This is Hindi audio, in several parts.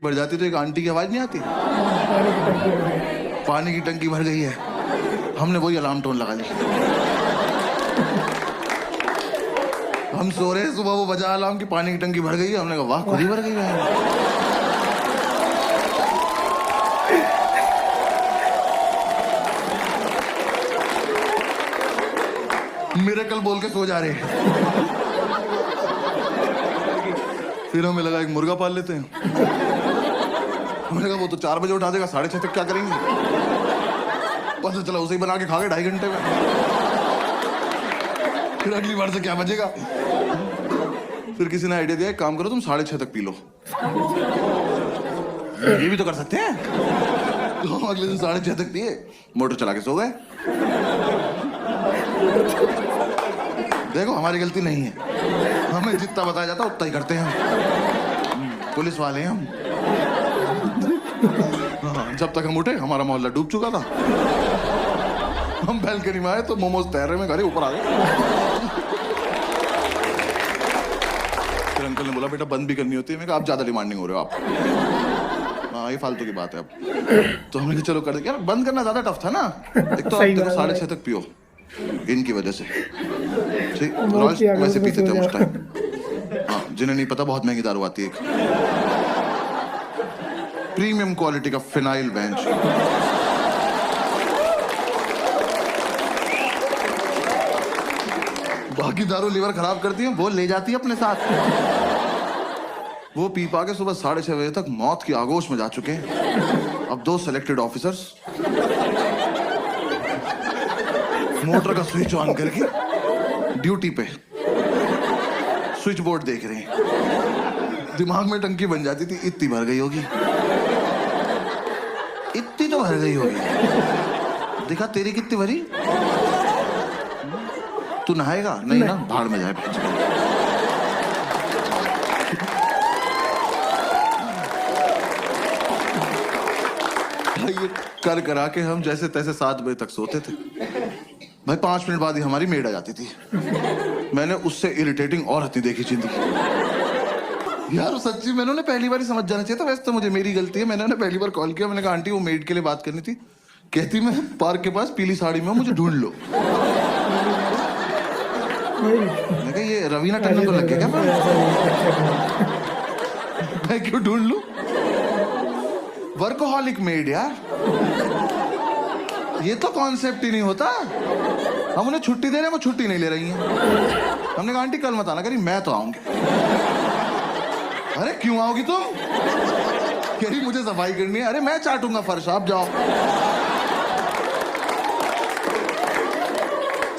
भर जाती तो एक आंटी की आवाज नहीं आती, पानी की टंकी भर गई है। हमने वही अलार्म टोन लगा ली। हम सो रहे, सुबह वो बजा अलार्म की पानी की टंकी भर गई है। हमने कहा वाह खुद ही भर गई है। मिरेकल बोल के सो जा रहे हैं। फिर हमें लगा एक मुर्गा पाल लेते हैं। हमने कहा वो तो 4 बजे उठा देगा, 6:30 तक क्या करेंगे। पता चला उसे ही बना के खा गए 2.5 घंटे में। फिर अगली बार से क्या बचेगा। फिर किसी ने आइडिया दिया एक काम करो तुम 6:30 तक पी लो। ये भी तो कर सकते हैं। तो हम अगले दिन 6:30 तक पिए, मोटर चला के सो गए। देखो हमारी गलती नहीं है, हमें जितना बताया जाता उतना ही करते हैं हम। पुलिस वाले हैं हम। जब तक हम उठे हमारा मोहल्ला डूब चुका था। हम बैल्कनी में आए तो मोमोज तैर रहे में घरे ऊपर आ गए। फिर अंकल ने बोला बेटा बंद भी करनी होती है। मैं कहा आप ज्यादा डिमांडिंग हो रहे हो आप। हाँ ये फालतू की बात है अब। तो हमने कहा चलो कर दे। यार बंद करना ज्यादा टफ था ना। एक तो आप देखो 6:30 तक पियो इनकी वजह से। वैसे पीते थे उस टाइम। हाँ जिन्हें नहीं पता बहुत महंगी दारू आती है, प्रीमियम क्वालिटी का फिनाइल बेंच। बाकी दारू लीवर खराब करती है, वो ले जाती है अपने साथ। वो पी पा के सुबह 6:30 बजे तक मौत की आगोश में जा चुके हैं। अब 2 सिलेक्टेड ऑफिसर्स मोटर का स्विच ऑन करके ड्यूटी पे स्विच बोर्ड देख रहे हैं। दिमाग में टंकी बन जाती थी इतनी भर गई होगी, इतनी तो भर गई होगी। देखा तेरी कितनी भरी। तू नहाएगा नहीं ना, भाड़ में जाए। ये कर करा के हम जैसे तैसे 7 बजे तक सोते थे। भाई 5 मिनट बाद ही हमारी मेड आ जाती थी। मैंने उससे इरिटेटिंग और हत्ती देखी जिंदगी। यार सच्ची मैंने उन्हें पहली बार ही समझ जाना चाहिए था। वैसे तो मुझे मेरी गलती है, मैंने उन्हें पहली बार कॉल किया। मैंने कहा आंटी वो मेड के लिए बात करनी थी। कहती मैं पार्क के पास पीली साड़ी में, मुझे ढूंढ लो। मैं कहा ये रवीना टंडन को लग गया क्या। मैं क्यों ढूंढ लूं। वर्कोहॉलिक मेड यार, ये तो कॉन्सेप्ट ही नहीं होता। हम उन्हें छुट्टी दे रहे हैं, वो छुट्टी नहीं ले रही हैं। हमने कहा आंटी कल मत आना। करी मैं तो आऊंगी। अरे क्यों आओगी तुम। कह रही मुझे सफाई करनी है। अरे मैं चाटूंगा फर्श, आप जाओ।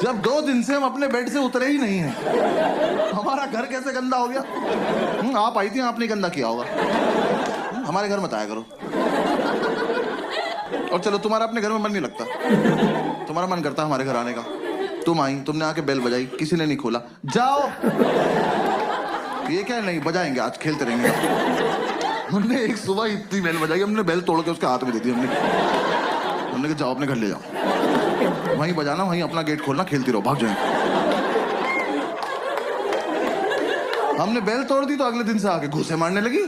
जब 2 दिन से हम अपने बेड से उतरे ही नहीं हैं, हमारा घर कैसे गंदा हो गया। आप आई थी, आपने गंदा किया होगा। हमारे घर मत आया करो। और चलो तुम्हारा अपने घर में मन नहीं लगता, तुम्हारा मन करता हमारे घर आने का। तुम आई, तुमने आके बेल बजाई, किसी ने नहीं खोला। जाओ। ये क्या नहीं बजाएंगे, आज खेलते रहेंगे। हमने एक सुबह इतनी बेल बजाई, हमने बेल तोड़ के उसके हाथ में दे दी। हमने कहा जाओ अपने घर ले जाओ, वहीं बजाना, वहीं अपना गेट खोलना, खेलती रहो, भाग जाए। हमने बेल तोड़ दी तो अगले दिन से आके घूसे मारने लगी।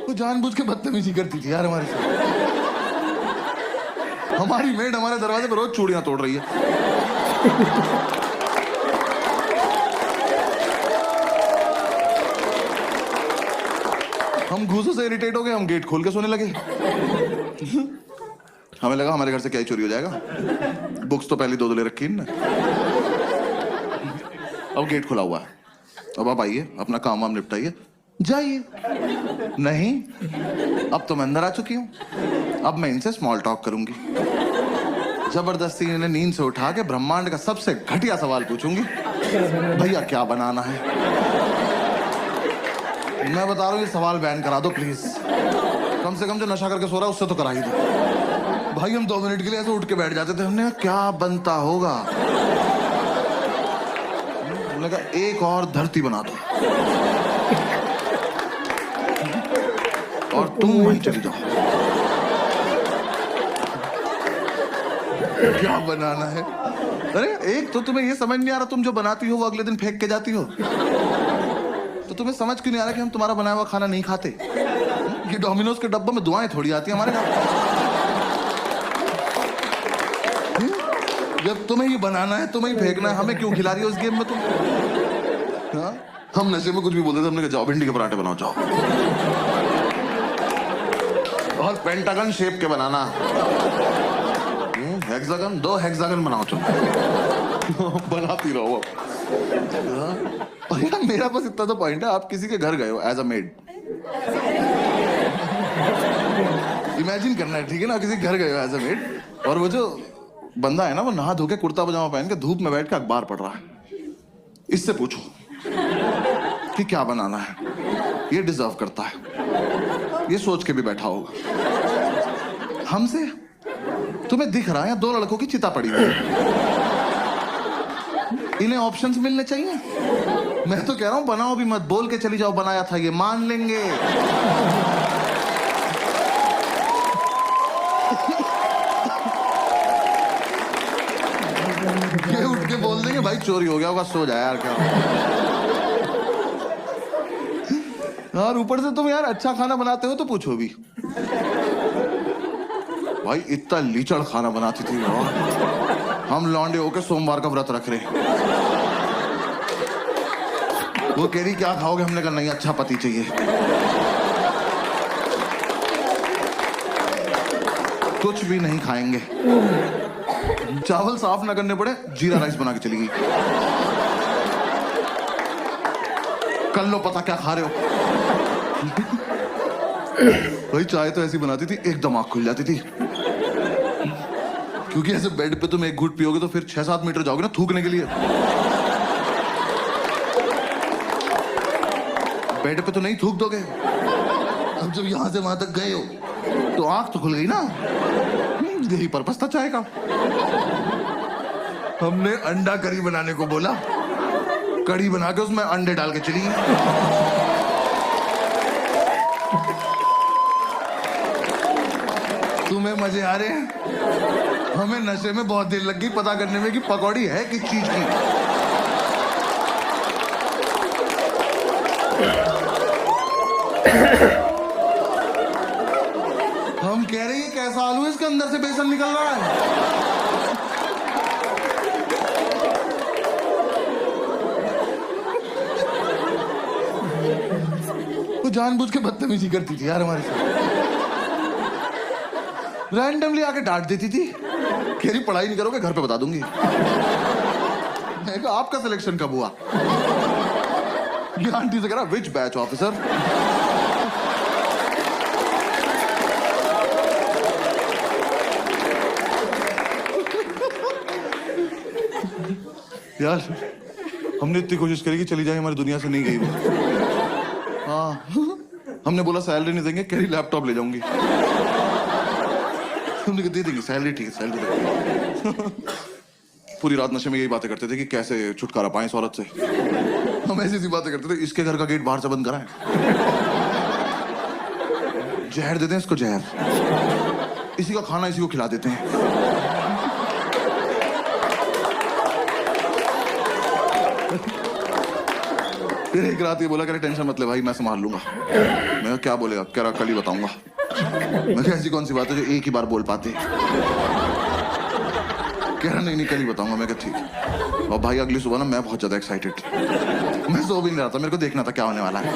वो जानबूझ के बदतमीजी करती थी यार हमारे साथ। हमारी मेड हमारे दरवाजे पर रोज चूड़ियां तोड़ रही है। हम घूसों से इरिटेट हो गए, हम गेट खोल के सोने लगे। हमें लगा हमारे घर से क्या ही चोरी हो जाएगा। बुक्स तो पहले 2 ले रखी है। अब गेट खुला हुआ है। अब आप आइए, अपना काम वाम निपटाइए, जाइए। नहीं, अब तो मैं अंदर आ चुकी हूँ। अब मैं इनसे स्मॉल टॉक करूंगी। जबरदस्ती इन्हें नींद से उठा के ब्रह्मांड का सबसे घटिया सवाल पूछूंगी, भैया क्या बनाना है। मैं बता रहा हूँ ये सवाल बैन करा दो प्लीज। कम से कम जो नशा करके सो रहा है उससे तो करा ही दो। भाई हम 2 मिनट के लिए ऐसे उठ के बैठ जाते थे। हमने कहा क्या बनता होगा। हमने कहा एक और धरती बना दो और तुम वहीं चली जाओ। क्या बनाना है। अरे एक तो तुम्हें ये समझ नहीं आ रहा, तुम जो बनाती हो वो अगले दिन फेंक के जाती हो। तो तुम्हें समझ क्यों नहीं आ रहा कि हम तुम्हारा बनाया हुआ खाना नहीं खाते। ये डोमिनोज के डब्बे में दुआएं थोड़ी आती है हमारे यहाँ। जब तुम्हें ये बनाना है, तुम्हें ही फेंकना है, हमें क्यों खिला रही हो इस गेम में तुम? हाँ? हम नशे में कुछ भी बोलते थे, हमने कहा जाओ भिंडी के पराठे बनाओ जाओ, और पेंटागन शेप के बनाना, हेक्सागन, 2 हेक्सागन बनाओ तुम। बनाती रहो। और यार मेरा बस इतना तो पॉइंट है, आप किसी के घर गए हो एज अ मेड, इमेजिन करना है, ठीक है ना, किसी के घर गए हो एज अ मेड, और वो जो बंदा है ना, वो नहा धो के कुर्ता पजामा पहन के धूप में बैठ के अखबार पढ़ रहा है, इससे पूछो कि क्या बनाना है, ये डिजर्व करता है, ये सोच के भी बैठा होगा। हमसे तुम्हें दिख रहा है 2 लड़कों की चिता पड़ी हुई है, इन्हें ऑप्शंस मिलने चाहिए। मैं तो कह रहा हूं बनाओ भी मत, बोल के चली जाओ बनाया था, ये मान लेंगे। ये उठ के बोल देंगे भाई चोरी हो गया होगा, सो जाए यार क्या। यार ऊपर से तुम यार अच्छा खाना बनाते हो तो पूछो भी। भाई इतना लीचड़ खाना बनाती थी वो। हम लौंडे होके सोमवार का व्रत रख रहे, वो कह रही क्या खाओगे, हमने कहा नहीं अच्छा पति चाहिए। कुछ भी नहीं खाएंगे, चावल साफ ना करने पड़े जीरा राइस बना के चली गई। कर लो पता क्या खा रहे हो। भाई चाय तो ऐसी बनाती थी एकदम आंख खुल जाती थी, क्योंकि ऐसे बेड पे तुम एक घूंट पियोगे तो फिर 6-7 मीटर जाओगे ना थूकने के लिए। बेड पे तो नहीं थूक दोगे, अब जब यहां से वहां तक गए हो तो आंख तो खुल गई ना। यही पर्पस था चाय का। हमने अंडा करी बनाने को बोला, कड़ी बना के उसमें अंडे डाल के चली। तुम्हें मजे आ रहे हैं, हमें नशे में बहुत देर लग गई पता करने में कि पकौड़ी है किस चीज की। हम कह रहे हैं कैसा आलू है, इसके अंदर से बेसन निकल रहा है। वो जानबूझ के बदतमीजी करती थी यार हमारे साथ, रैंडमली आके डांट देती थी, कह रही पढ़ाई नहीं करोगे घर पे बता दूंगी। मैं कहा आपका सिलेक्शन कब हुआ? ये आंटी से कह रहा विच बैच ऑफिसर। यार हमने इतनी कोशिश करी कि चली जाए, हमारी दुनिया से नहीं गई वो। हाँ हमने बोला सैलरी नहीं देंगे, कह रही लैपटॉप ले जाऊंगी। हमने कहा दे देंगे सैलरी, ठीक है सैलरी दे। पूरी रात नशे में यही बातें करते थे कि कैसे छुटकारा पाएं इस औरत से। हम ऐसी सी बातें करते थे, इसके घर का गेट बाहर से बंद कराएं, जहर देते हैं इसको जहर, इसी का खाना इसी को खिला देते हैं। फिर एक रात ये बोला कह रहे टेंशन मत ले भाई मैं संभाल लूंगा। मैं क्या बोलेगा, कह रहा कल ही बताऊंगा। मैं ऐसी कौन सी बात है जो एक ही बार बोल पाते। कह रहा नहीं कल ही बताऊंगा। मैं कहा ठीक। और भाई अगली सुबह ना मैं बहुत ज्यादा एक्साइटेड, मैं सो भी नहीं रहा था, मेरे को देखना था क्या होने वाला है।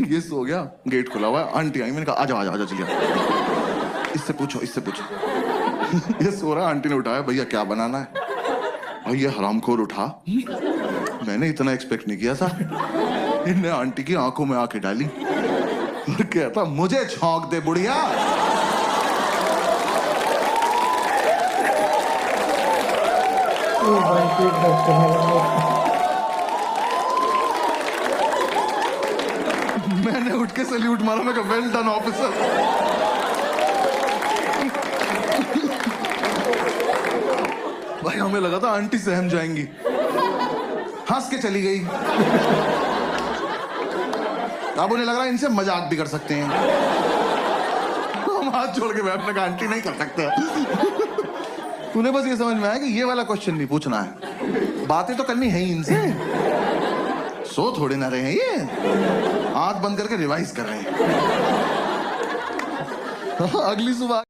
ये सो गया, गेट खुला हुआ है, आंटी आई, मैंने कहा आजा आजा आजा चलिए, इससे पूछो इससे पूछो। ये सो रहा, आंटी ने उठाया, भैया क्या बनाना है? भाई ये हरामखोर उठा, मैंने इतना एक्सपेक्ट नहीं किया था। इनने आंटी की आंखों में आंखें डाली और कहता मुझे छौंक दे बुढ़िया। मैंने उठ के सैल्यूट मारा, मैं कहा वेल डन ऑफिसर। भाई हमें लगा था आंटी सहम जाएंगी, हंस के चली गई। अब उन्हें लग रहा है इनसे मजाक भी कर सकते हैं। हम हाथ जोड़ के बैठने का आंटी नहीं कर सकते। उन्हें बस ये समझ में आया कि ये वाला क्वेश्चन नहीं पूछना है, बातें तो करनी है ही इनसे। सो थोड़े ना रहे हैं, ये आंख बंद करके रिवाइज कर रहे हैं। अगली सुबह